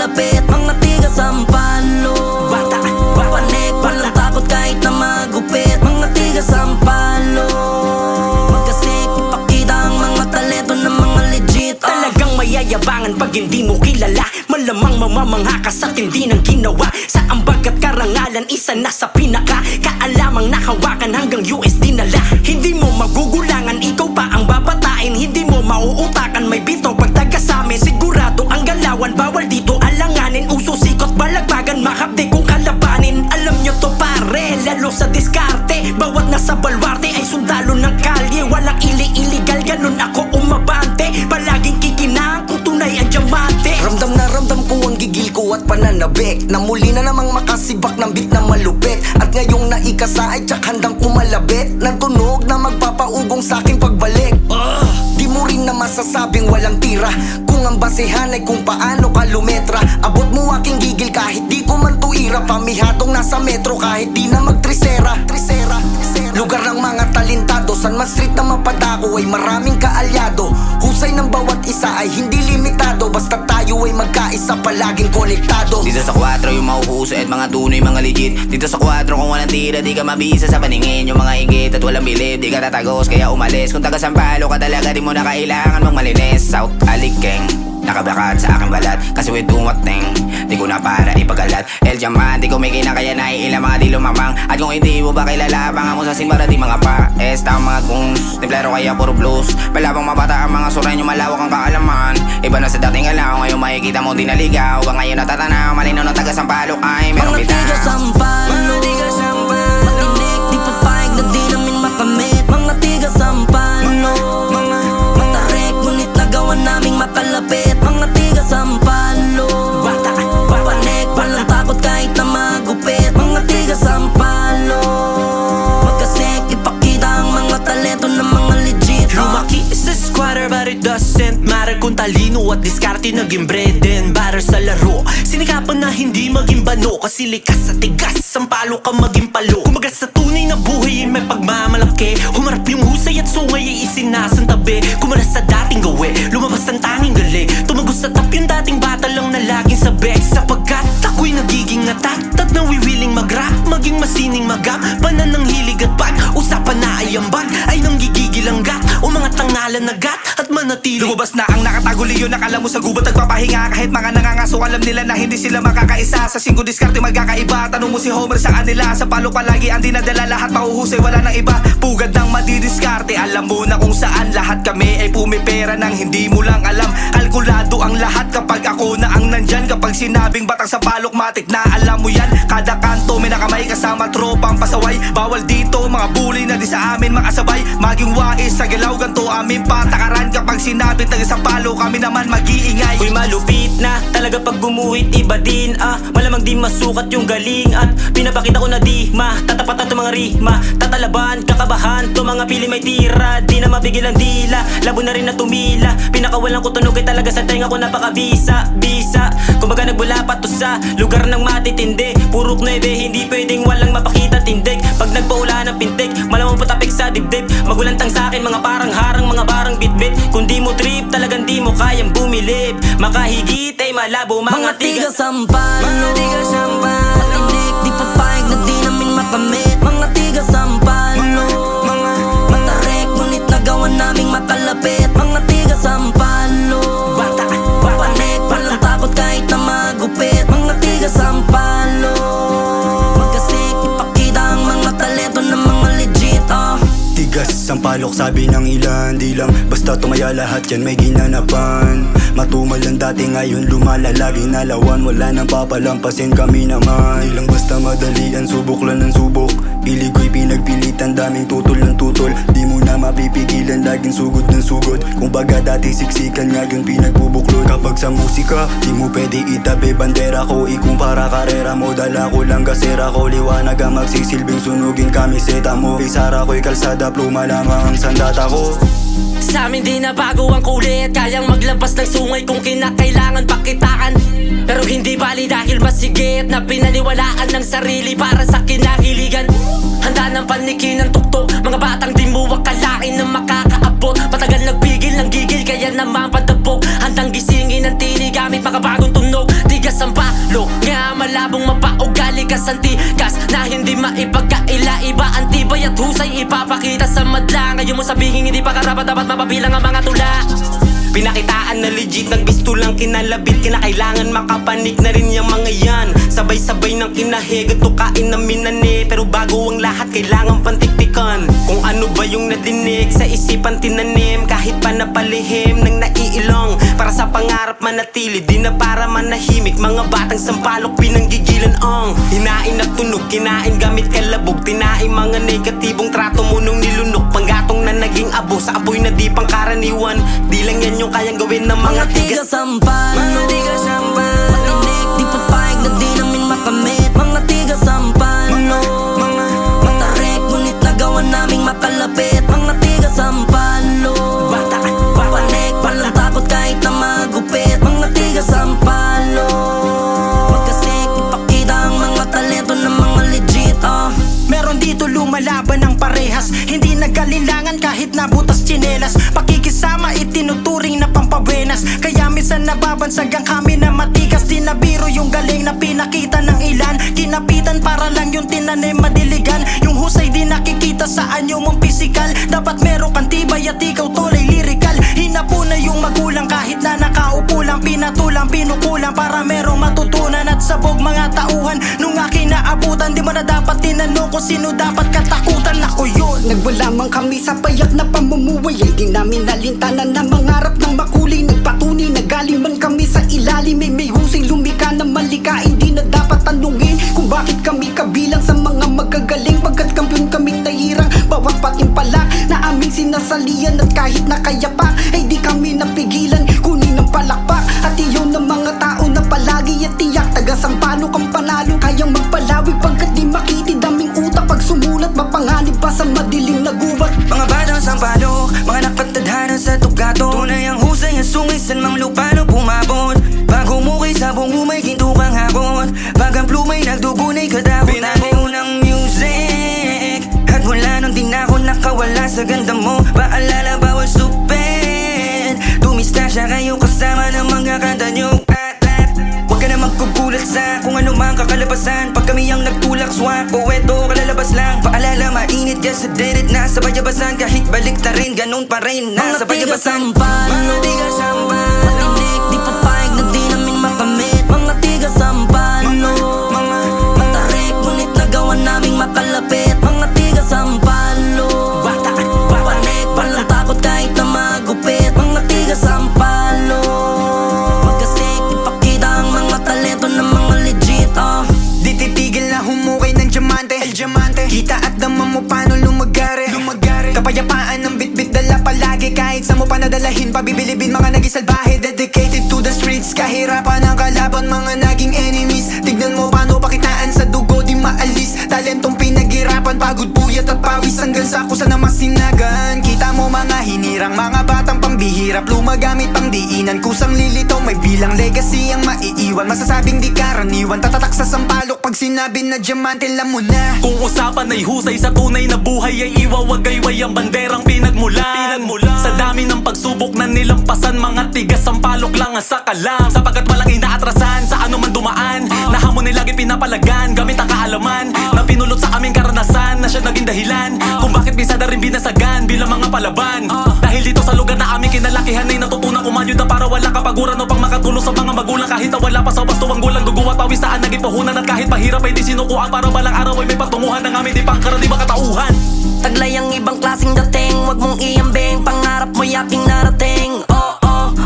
makalapit, mga tiga sampalo. Bata, panik, walang takot kahit na magupit, mga tiga sampalo. Magkasik, ipakita ang mga talento ng mga legit. Talagang mayayabangan pag hindi mo kilala. Malamang mamamangha ka sa tindi ng ginawa. Sa ambag at karangalan, isa na sa pinaka kaalamang nakawakan hanggang USD nala. Hindi mo magugulangan, ikaw pa ang babatain. Hindi mo mauutakan, may bito pag taga samin. Sigurado ang galawan, bawal dito alanganin. Uso, sikot, balagbagan, makapde kung kalabanin. Alam nyo to pare, lalo sa diskarte. Bawat nasa balwarte ay sundalo ng kalye. Walang illegal, ganun ako umabante. Palaging kikinang kung tunay ang diamante. Ramdam na ramdam ko ang gigil ko at pananabik, na muli na namang makasibak ng beat na malupit. At ngayong naikasa ay tsak handang kumalabit ng tunog na magpapaugong sa aking pagbalik. Di mo rin na masasabing walang tira kung ang basehan ay kung paano ka lumetra. Abot mo aking gigil kahit di ko man tuira. Pamihatong nasa metro kahit di na magtrisera. Lugar ng mga talentado, San Man Street na mapadako ay maraming kaalyado. Husay ng bawat isa ay hindi limitado, basta tayo ay magkaisa, palaging konektado. Dito sa 4 yung mahuhuso at mga tunay, mga legit. Dito sa 4 kung walang tira, di ka mabisa sa paningin. Yung mga inggit at walang bilib, di ka tatagos kaya umalis. Kung taga Sampalo ka talaga, di mo na kailangan magmalinis. South Alikeng, nakabakat sa aking balat, kasi with dumating di ko na para ipagalat. El Diamante, di ko may kinakaya na ilang mga di lumamang. At kung hindi mo ba kilala, abangan mo sa simbara di mga pa esta, mga goons, templero kaya puro blues. Palabang mabata ang mga surenyo, malawak ang kaalaman. Iba na sa dating alaw, ngayon makikita mo di naligaw. Hanggang ngayon natatanaw, malinaw ng taga Sampalo ay merong Mga bitaw. tiga sampalo, matinik, di papayag na di namin makamit. Mga tiga sampalo, matarik, ngunit nagawa naming makalapit. Mga tiga sampalo, bata, panik, walang takot kahit na magupit. Mga tiga sampalo, magkasik, ipakita ang mga talento ng mga legit. Lumaki sa squatter but it doesn't matter kung talino at diskarte naging bread and butter sa laro. Sinikapan na hindi maging bano, kasi likas sa tigas, sampalo ka maging palo. Kumaga sa tunay na buhay ay may pagmamalaki. Humarap yung husay at sungay ay isinasantabi. Kumalas sa dating gawi, lumabas ang tanging galing. Tumagos sa tap yung dating bata lang na laging sabik. Sapagkat ako'y nagiging atat at nawiwiling mag-rap, maging masining magap, panan ng hilig at bag. Usapan na ay ambag, ay nanggigigil ang gat, o mga tangalan na gat at manatili. Lumabas na ang nakataguliyo, nakala mo sa gubat nagpapahinga. Kahit mga nangangaso, alam nila na hindi sila makakaisa. Sa 5 diskarte magkakaiba, tanong mo si Homer sa kanila. Sa palo palagi ang dinadala, lahat mahuhusay, wala nang iba. Pugad ng madidiskarte, alam mo na kung saan. Lahat kami ay pumipera ng hindi mo lang alam. Kalkulado ang lahat kapag ako na ang nandyan. Kapag sinabing batang sa palok, matik na alam mo yan. Kada kanto may nakamay kasama tropang pasaway. Bawal dito mga bully na di sa amin makasabay. Maging wais sa galaw, ganto aming patakaran. Kapag sinabing taga sa palo, kami naman mag-iingay. Uy, malupit na talaga pag bumuhit, iba din malamang di masukat yung galing. At pinapakita ko na di tatapat na to mga rima. Tatalaban, kakabahan, to mga pili may tira. Di na mapigil ang dila, labo na rin na tumila. Pinakawalan ko tunog ay talaga sa tenga ko napakabisa. Kumbaga nagbula pa to sa lugar ng matitindi. Purok 9, hindi pwedeng walang mapakita tindig. Pag nagpaula ng pintig, malamang patapik sa dibdib. Magulantang sa akin mga parang harang, mga barang bitbit. Kung di mo trip, talagang di mo kayang bumilib. Makahigit ay malabo, Mga tiga sampalo, matinik, di papayag na di namin makamit. Mga tiga sampalo, matarik, ngunit nagawa naming makalapit. Mga tiga sampalo, bata, panik, walang takot kahit na magupit. Mga tiga sampalo, magkasik, ipakita ang mga talento ng mga legit. Tigas ang palok, sabi ng ilan. Di lang basta tumaya, lahat yan may ginanapan. Matumal lang dati, ngayon lumala, laging nalawan. Wala nang papalampasin kami naman. Di lang basta madalian, subok lang ng subok. Pilig ko'y pinagpilitan, daming tutol ng tutol. Di mo na mapipigilan, laging sugod ng sugod. Kung baga dati siksikan, ngayon pinagbubuklod. Kapag sa musika, di mo pwede itabi bandera ko. Ikumpara karera mo, dala ko lang gasera ko. Liwanag ang magsisilbing sunugin kamiseta mo. Pisara ko'y kalsada, pluma lamang ang sandata ko. Sa amin di na bago ang kulit, kayang maglabas ng sungay kung kinakailangan pakitaan. Pero hindi bali dahil masigit na pinaniwalaan ng sarili para sa kinahiligan. Handa ng panikin ng tuktok, mga batang di mo akalain na makakaabot. Matagal nagpigil ng gigil, kaya naman padabog. Handang gisingin ng tinig gamit makabagong tunog. Tigas sampalo nga malabong mapaugali kasantikas na hindi maipagkaila. Iba ang tibay at husay ipapakita sa madla. Ngayon mo sabihin hindi pa karapat dapat mapabilang ang mga tula. Pinakitaan na legit, nagbisto lang kinalabit. Kinakailangan makapanik na rin yung mga yan. Sabay-sabay ng kinahig at tukain na minane. Pero bago ang lahat kailangan pantiktikan. Kung ano ba yung nadinig sa isipan tinanim. Kahit pa napalihim ng naiilong. Para sa pangarap manatili, di na para manahimik. Mga batang sampalok pinanggigilan ang hinain at tunog, kinain gamit kalabog. Tinaing mga negatibong trato mo nung nilunok. Panggatong na naging abo sa apoy na di pangkaraniwan. Di lang yan yung kayang gawin ng mga tigas. Sampalo, Mga tigas sampalo, patinik, di papayag na di namin makamit. Mga tiga sampalo, matarik, ngunit nagawa naming makalapit. Mga tiga sampalo, panik, walang takot kahit na magupit. Mga tiga sampalo, magkasik, ipakita ang mga talento ng mga legit. Meron dito lumalaban ng parehas, hindi nagkalilangan kahit nabutas tsinelas. Pakikisama itinuturing na pampabenas, kaya minsan nababansag ang kami na matikas. Di na biro yung galing na pinakita ng ilan. Kinapitan para lang yung tinanim madiligan. Yung husay di nakikita sa anyo mong pisikal. Dapat meron kang tibay at ikaw tulay lirikal. Hinapo na yung magulang kahit na nakaupo lang. Pinatulang, pinukulang para merong matutunan. At sabog mga tauhan nung aking naabutan. Di mo na dapat tinanong kung sino dapat katakutan. Ako yun, nagwala man kami sa payak na pamumuhay. Ay di namin nalintanan na mangarap ng makulay. Nagpatunay na galing man kami sa ilalim. May husay lumika na malikain. Di na dapat tanungin kung bakit kami kabilang sa mga magagaling. Pagkat kampiyon kaming tahirang bawat patimpalak na aming sinasalian. At kahit nakayapak ay di kami napigilan kunin ng palakpak. At iyon ng mga tao na palagi at tiyak taga sampalo kang panalo. Kayang magpalawig pagkat di makitid daming utak. Pag sumulat mapanganib pa sa madilim na gubat. Mga batang sampalok, mga nakatadhana sa tugato. Tunay ang husay ang sungay sa mang lupano pumabot. Bago mukay sa bungumay ginto kang habot. Pag ang plumay nagdugunay kadabot. Pinaliw ng music at mula nung di na ako nakawala sa ganda mo. Paalala bawal supit. Tumista siya kayo kasama ng mga kanta nyo. Huwag ka na magkugulat sa kung ano mang kakalabasan. Pag kami ang nagtulak swak o eto kalalabas lang. Paalala mainit ka sa deret na sa payabasan. Kahit balik ta rin ganun pa rin na sa payabasan. Mga tiga sampalo, patinik, di papayag na di namin makamit. Mga tiga sampalo, matarik, ngunit nagawa naming makalapit. Mga tiga sampalo, panik, walang takot kahit na magupit. Mga tiga sampalo, magkasik, ipakita ang mga talento ng mga legit. Di titigil na humukay ng diamante, el diamante. Kita at daman mo paano lumagari. Kapayapaan ng bitbit dala palagi. Kahit sa mo pa nadalahin pabibilibin mga naging salbahe. Dedicated to the streets, kahirapan ang kalaban mga naging enemies. Tignan mo paano pakitaan sa dugo di maalis. Talentong pinaghirapan, pagod puyat at pawis hanggang sa kusa na masinagan. Kita mo mga hinirang, mga batang pambihirap, lumagamit pang diinan, kusang lilitaw, may bilang legacy ang maiiwan. Masasabing di karaniwan, tatatak sa sampalok pag sinabi na diamante lang mo na. Kung usapan ay husay sa tunay na buhay ay iwawagayway ang banderang pinagmulan. Sa dami ng pagsubok na nilampasan, mga tigas sampalok lang ang sakalam. Sapagkat walang inaatrasan sa ano man dumaan. Na hamon ay lagi pinapalagan gamit ang kaalaman na pinulot sa aming karanasan, na siya naging dahilan kung bakit minsan na rin binasagan bilang mga palaban. Dahil dito sa lugar na aming kinalakihan ay natutunan kumayod na para wala kapaguran upang makatulong sa mga magulang. Kahit na wala pa sa wasto ang gulang, dugo at pawis saan naging puhunan. At kahit mahirap ay di sinukuan para balang araw ay may patunguhan ng aming di pangkaraniwang katauhan. Taglay ang ibang klaseng dating, wag mong iambing. Pangarap mo'y aking narating.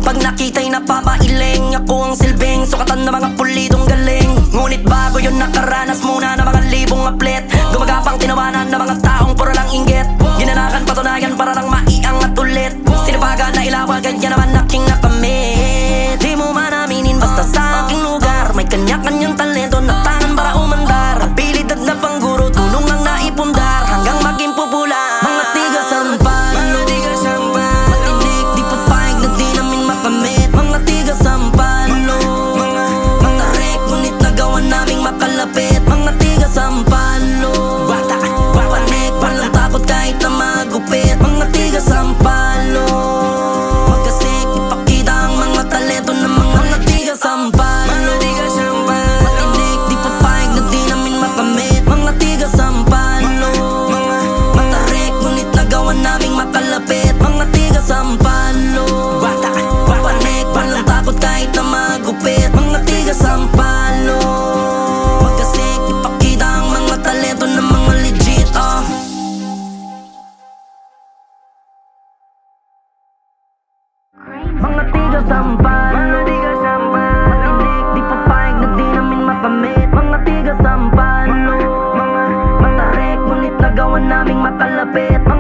Pag nakita'y napapailing. Ako ang silbing, sukatan ng mga pulitong galing. Ngunit bago yun nakaranas muna ng mga libong aplet. Gumagapang tinawanan ng mga taong puro lang inggit. Ginanakan patunayan para lang maiangat ulit. Sinabagan na ilawan, ganyan naman aking nakamit. Di mo man aminin basta sa aking lugar may kanya-kanyang talento na tangan para umandar. Abilidad na pangguro, tulong ang naipundar hanggang maging popular. Mga tiga sampalo, patinik, di papayag na di namin makamit. Mga tiga sampalo, matarik, ngunit nagawa naming makalapit. Mga tiga sampalo, panik, walang takot kahit na magupit. Mga tiga sampalo, magkasik, ipakita ang mga talento ng mga tiga sampalo. malupit